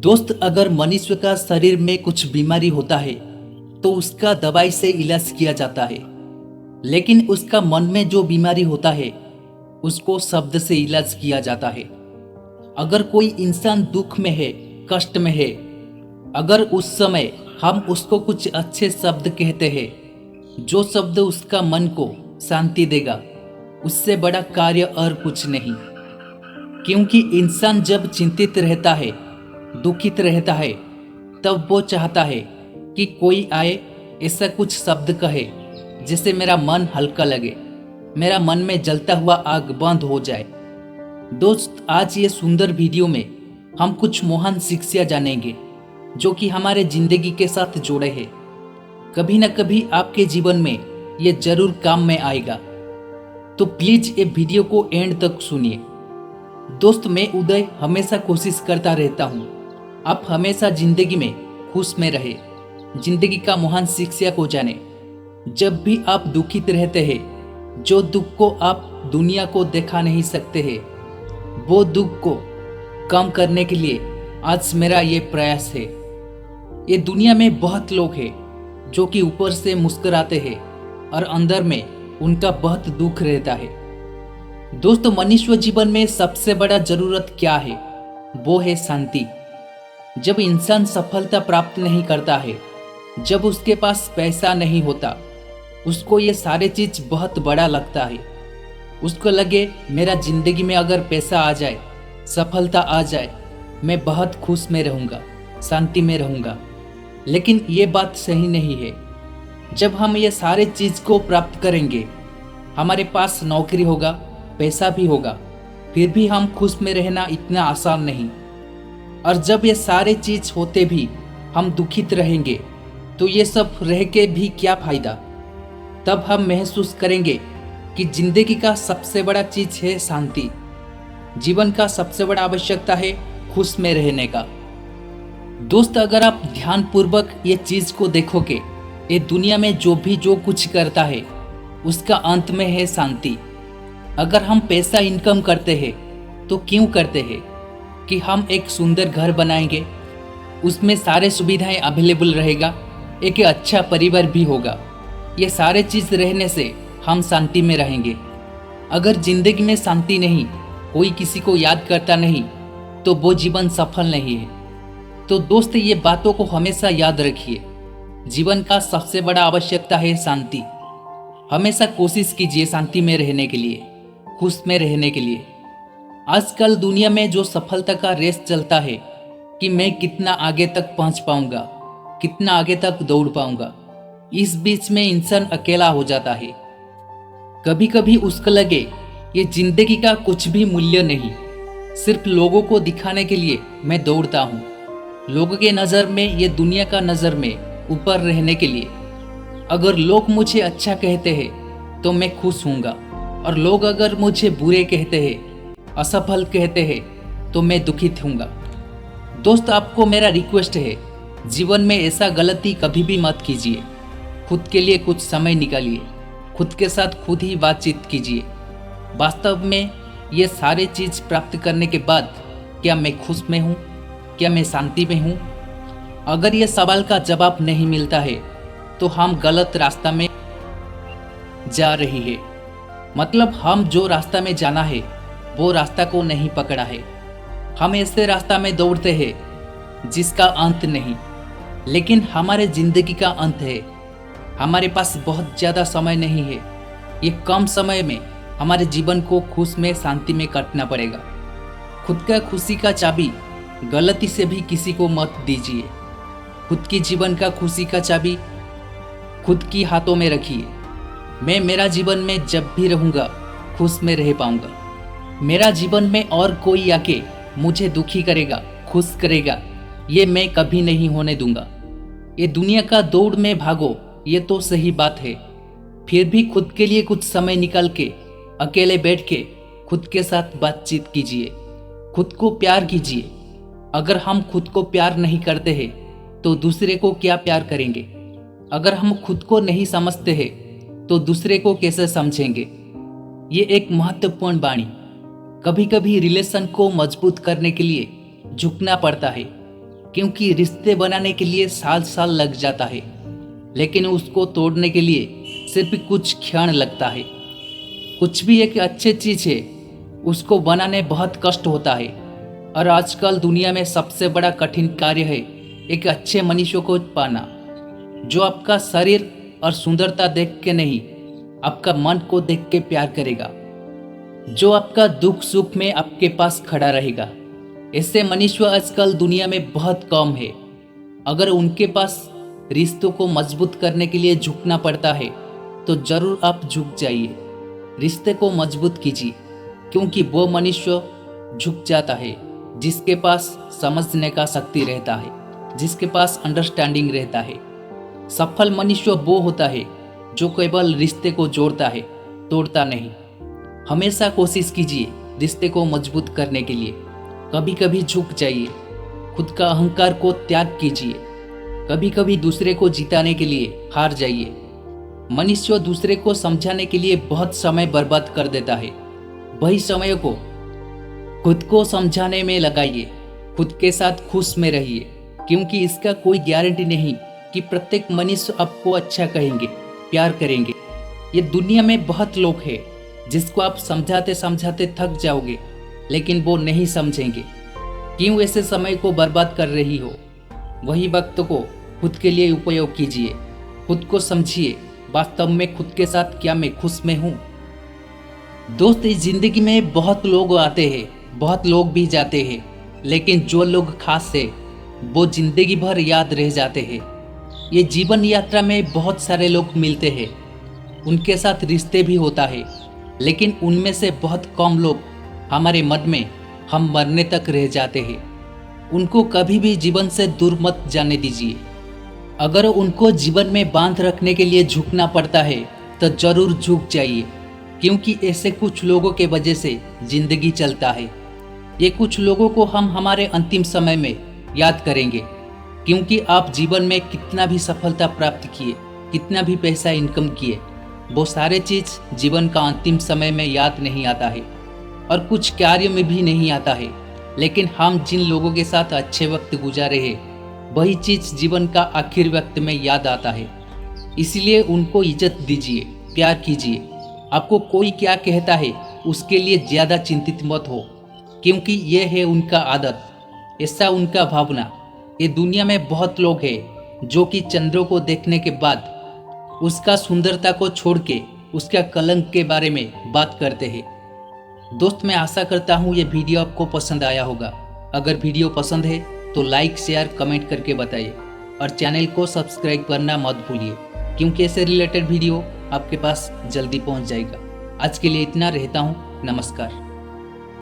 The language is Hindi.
दोस्त, अगर मनुष्य का शरीर में कुछ बीमारी होता है तो उसका दवाई से इलाज किया जाता है। लेकिन उसका मन में जो बीमारी होता है उसको शब्द से इलाज किया जाता है। अगर कोई इंसान दुख में है, कष्ट में है, अगर उस समय हम उसको कुछ अच्छे शब्द कहते हैं, जो शब्द उसका मन को शांति देगा, उससे बड़ा कार्य और कुछ नहीं। क्योंकि इंसान जब चिंतित रहता है, दुखित रहता है, तब वो चाहता है कि कोई आए, ऐसा कुछ शब्द कहे जिससे मेरा मन हल्का लगे, मेरा मन में जलता हुआ आग बंद हो जाए। दोस्त, आज ये सुंदर वीडियो में हम कुछ महान शिक्षा जानेंगे जो कि हमारे जिंदगी के साथ जुड़े हैं। कभी न कभी आपके जीवन में ये जरूर काम में आएगा, तो प्लीज ये वीडियो को एंड तक सुनिए। दोस्त, मैं उदय हमेशा कोशिश करता रहता हूँ आप हमेशा जिंदगी में खुश में रहे, जिंदगी का महान शिक्षा को जाने। जब भी आप दुखित रहते हैं, जो दुख को आप दुनिया को दिखा नहीं सकते हैं, वो दुख को कम करने के लिए आज मेरा ये प्रयास है। ये दुनिया में बहुत लोग हैं जो कि ऊपर से मुस्कुराते हैं और अंदर में उनका बहुत दुख रहता है। दोस्तों, मनुष्य जीवन में सबसे बड़ा जरूरत क्या है? वो है शांति। जब इंसान सफलता प्राप्त नहीं करता है, जब उसके पास पैसा नहीं होता, उसको ये सारे चीज बहुत बड़ा लगता है। उसको लगे मेरा जिंदगी में अगर पैसा आ जाए, सफलता आ जाए, मैं बहुत खुश में रहूँगा, शांति में रहूँगा। लेकिन ये बात सही नहीं है। जब हम ये सारे चीज को प्राप्त करेंगे, हमारे पास नौकरी होगा, पैसा भी होगा, फिर भी हम खुश में रहना इतना आसान नहीं। और जब ये सारे चीज होते भी हम दुखित रहेंगे, तो ये सब रह के भी क्या फायदा? तब हम महसूस करेंगे कि जिंदगी का सबसे बड़ा चीज है शांति। जीवन का सबसे बड़ा आवश्यकता है खुश में रहने का। दोस्त, अगर आप ध्यानपूर्वक ये चीज को देखोगे, ये दुनिया में जो कुछ करता है उसका अंत में है शांति। अगर हम पैसा इनकम करते हैं तो क्यों करते हैं? कि हम एक सुंदर घर बनाएंगे, उसमें सारे सुविधाएं अवेलेबल रहेगा, एक अच्छा परिवार भी होगा। ये सारे चीज़ रहने से हम शांति में रहेंगे। अगर जिंदगी में शांति नहीं, कोई किसी को याद करता नहीं, तो वो जीवन सफल नहीं है। तो दोस्त, ये बातों को हमेशा याद रखिए। जीवन का सबसे बड़ा आवश्यकता है शांति। हमेशा कोशिश कीजिए शांति में रहने के लिए, खुश में रहने के लिए। आजकल दुनिया में जो सफलता का रेस चलता है कि मैं कितना आगे तक पहुंच पाऊंगा, कितना आगे तक दौड़ पाऊंगा, इस बीच में इंसान अकेला हो जाता है। कभी कभी उसको लगे ये जिंदगी का कुछ भी मूल्य नहीं, सिर्फ लोगों को दिखाने के लिए मैं दौड़ता हूँ, लोगों के नज़र में, ये दुनिया का नज़र में ऊपर रहने के लिए। अगर लोग मुझे अच्छा कहते हैं तो मैं खुश हूँगा, और लोग अगर मुझे बुरे कहते हैं, असफल कहते हैं, तो मैं दुखित हूँगा। दोस्त, आपको मेरा रिक्वेस्ट है, जीवन में ऐसा गलती कभी भी मत कीजिए। खुद के लिए कुछ समय निकालिए, खुद के साथ खुद ही बातचीत कीजिए। वास्तव में ये सारे चीज़ प्राप्त करने के बाद क्या मैं खुश में हूँ, क्या मैं शांति में हूँ? अगर ये सवाल का जवाब नहीं मिलता है तो हम गलत रास्ता में जा रही है। मतलब हम जो रास्ता में जाना है वो रास्ता को नहीं पकड़ा है। हम ऐसे रास्ता में दौड़ते हैं जिसका अंत नहीं, लेकिन हमारे जिंदगी का अंत है। हमारे पास बहुत ज़्यादा समय नहीं है। ये कम समय में हमारे जीवन को खुश में, शांति में काटना पड़ेगा। खुद का खुशी का चाबी गलती से भी किसी को मत दीजिए। खुद की जीवन का खुशी का चाबी खुद की हाथों में रखिए। मैं मेरा जीवन में जब भी रहूँगा खुश में रह पाऊँगा। मेरा जीवन में और कोई आके मुझे दुखी करेगा, खुश करेगा, ये मैं कभी नहीं होने दूंगा। ये दुनिया का दौड़ में भागो, ये तो सही बात है, फिर भी खुद के लिए कुछ समय निकाल के अकेले बैठ के खुद के साथ बातचीत कीजिए, खुद को प्यार कीजिए। अगर हम खुद को प्यार नहीं करते हैं तो दूसरे को क्या प्यार करेंगे? अगर हम खुद को नहीं समझते हैं तो दूसरे को कैसे समझेंगे? ये एक महत्वपूर्ण वाणी। कभी कभी रिलेशन को मजबूत करने के लिए झुकना पड़ता है, क्योंकि रिश्ते बनाने के लिए साल साल लग जाता है, लेकिन उसको तोड़ने के लिए सिर्फ कुछ क्षण लगता है। कुछ भी एक अच्छी चीज़ है, उसको बनाने बहुत कष्ट होता है, और आजकल दुनिया में सबसे बड़ा कठिन कार्य है एक अच्छे मनुष्य को पाना, जो आपका शरीर और सुंदरता देख के नहीं, आपका मन को देख के प्यार करेगा, जो आपका दुख सुख में आपके पास खड़ा रहेगा। ऐसे मनुष्य आजकल दुनिया में बहुत कम है। अगर उनके पास रिश्तों को मजबूत करने के लिए झुकना पड़ता है तो जरूर आप झुक जाइए, रिश्ते को मजबूत कीजिए, क्योंकि वो मनुष्य झुक जाता है जिसके पास समझने का शक्ति रहता है, जिसके पास अंडरस्टैंडिंग रहता है। सफल मनुष्य वो होता है जो केवल रिश्ते को जोड़ता है, तोड़ता नहीं। हमेशा कोशिश कीजिए रिश्ते को मजबूत करने के लिए। कभी कभी झुक जाइए, खुद का अहंकार को त्याग कीजिए। कभी कभी दूसरे को जिताने के लिए हार जाइए। मनुष्य दूसरे को समझाने के लिए बहुत समय बर्बाद कर देता है। वही समय को खुद को समझाने में लगाइए, खुद के साथ खुश में रहिए, क्योंकि इसका कोई गारंटी नहीं कि प्रत्येक मनुष्य आपको अच्छा कहेंगे, प्यार करेंगे। ये दुनिया में बहुत लोग हैं जिसको आप समझाते समझाते थक जाओगे, लेकिन वो नहीं समझेंगे। क्यों ऐसे समय को बर्बाद कर रही हो? वही वक्त को खुद के लिए उपयोग कीजिए, खुद को समझिए, वास्तव में खुद के साथ क्या मैं खुश में हूँ। दोस्त, इस जिंदगी में बहुत लोग आते हैं, बहुत लोग भी जाते हैं, लेकिन जो लोग खास है वो जिंदगी भर याद रह जाते हैं। ये जीवन यात्रा में बहुत सारे लोग मिलते हैं, उनके साथ रिश्ते भी होता है, लेकिन उनमें से बहुत कम लोग हमारे मन में हम मरने तक रह जाते हैं। उनको कभी भी जीवन से दूर मत जाने दीजिए। अगर उनको जीवन में बांध रखने के लिए झुकना पड़ता है तो जरूर झुक जाइए, क्योंकि ऐसे कुछ लोगों के वजह से जिंदगी चलता है। ये कुछ लोगों को हम हमारे अंतिम समय में याद करेंगे, क्योंकि आप जीवन में कितना भी सफलता प्राप्त किए, कितना भी पैसा इनकम किए, वो सारे चीज़ जीवन का अंतिम समय में याद नहीं आता है, और कुछ कार्य में भी नहीं आता है। लेकिन हम जिन लोगों के साथ अच्छे वक्त गुजारे हैं, वही चीज़ जीवन का आखिर वक्त में याद आता है। इसलिए उनको इज्जत दीजिए, प्यार कीजिए। आपको कोई क्या कहता है उसके लिए ज़्यादा चिंतित मत हो, क्योंकि ये है उनका आदत, ऐसा उनका भावना। ये दुनिया में बहुत लोग हैं जो कि चंद्रों को देखने के बाद उसका सुंदरता को छोड़ के उसका कलंक के बारे में बात करते हैं। दोस्त, मैं आशा करता हूँ ये वीडियो आपको पसंद आया होगा। अगर वीडियो पसंद है तो लाइक, शेयर, कमेंट करके बताइए, और चैनल को सब्सक्राइब करना मत भूलिए, क्योंकि ऐसे रिलेटेड वीडियो आपके पास जल्दी पहुँच जाएगा। आज के लिए इतना, रहता हूँ। नमस्कार।